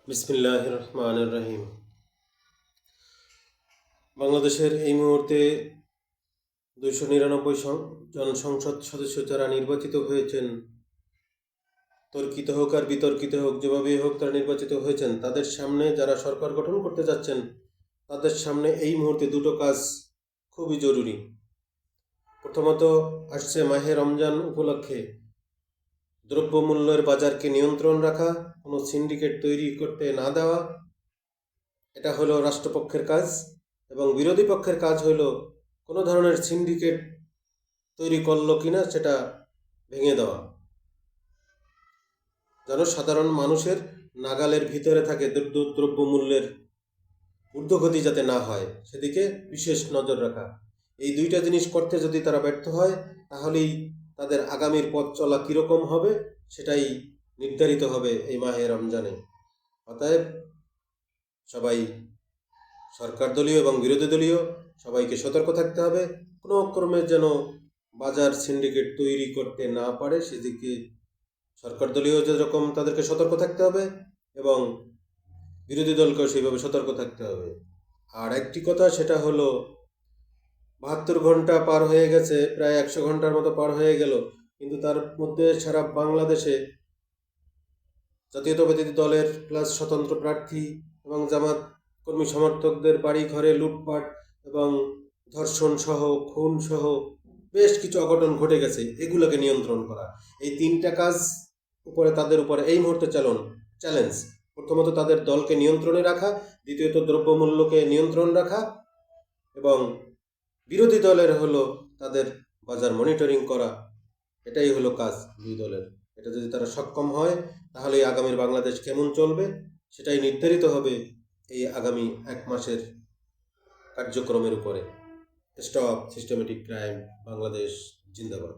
বিসমিল্লাহির রহমানির রহিম। বাংলাদেশের এই মুহূর্তে 299 জন সংসদ সদস্য যারা নির্বাচিত হয়েছেন, তর্কিত হোক আর বিতর্কিত হোক, যেভাবেই হোক তারা নির্বাচিত হয়েছেন, তাদের সামনে যারা সরকার গঠন করতে যাচ্ছেন তাদের সামনে এই মুহূর্তে দুটো কাজ খুবই জরুরি। প্রথমত আসছে মাহে রমজান উপলক্ষে দ্রব্যমূল্যের বাজারকে নিয়ন্ত্রণ রাখা, কোনো সিন্ডিকেট তৈরি করতে না দেওয়া, এটা হলো রাষ্ট্রপক্ষের কাজ। এবং বিরোধী পক্ষের কাজ হলো কোনো ধরনের সিন্ডিকেট তৈরি করলো কিনা সেটা ভেঙে দেওয়া, যেন সাধারণ মানুষের নাগালের ভিতরে থাকে দ্রব্যমূল্যের ঊর্ধ্বগতি যাতে না হয়, সেদিকে বিশেষ নজর রাখা। এই দুইটা জিনিস করতে যদি তারা ব্যর্থ হয়, তাহলেই তাদের আগামীর পথ চলা কীরকম হবে সেটাই নির্ধারিত হবে এই মাহে রমজানে। অতএব সবাই, সরকার দলীয় এবং বিরোধী দলীয় সবাইকে সতর্ক থাকতে হবে, কোনো ক্রমে যেন বাজার সিন্ডিকেট তৈরি করতে না পারে সেদিকে সরকার দলীয় যেরকম তাদেরকে সতর্ক থাকতে হবে এবং বিরোধী দলকেও সেইভাবে সতর্ক থাকতে হবে। আর একটি কথা, সেটা হলো 72 ঘন্টা পার হয়ে গেছে, প্রায় 100 ঘন্টার মতো পার হয়ে গেল, কিন্তু তার মধ্যে সারা বাংলাদেশে জাতীয়তাবাদী দলের প্লাস স্বতন্ত্র প্রার্থী এবং জামাত কর্মী সমর্থকদের বাড়ি ঘরে লুটপাট এবং ধর্ষণ সহ খুন সহ বেশ কিছু অঘটন ঘটে গেছে। এগুলোকে নিয়ন্ত্রণ করা, এই তিনটা কাজ উপরে তাদের উপরে এই মুহূর্তে চ্যালেঞ্জ। প্রথমত তাদের দলকে নিয়ন্ত্রণে রাখা, দ্বিতীয়ত দ্রব্যমূল্যকে নিয়ন্ত্রণ রাখা, এবং বিরোধী দলের হলো তাদের বাজার মনিটরিং করা। এটাই হলো কাজ দুই দলের। এটা যদি তারা সক্ষম হয়, তাহলে আগামীর বাংলাদেশ কেমন চলবে সেটাই নির্ধারিত হবে এই আগামী 1 মাসের কার্যক্রমের উপরে। স্টপ সিস্টেমেটিক ক্রাইম, বাংলাদেশ জিন্দাবাদ।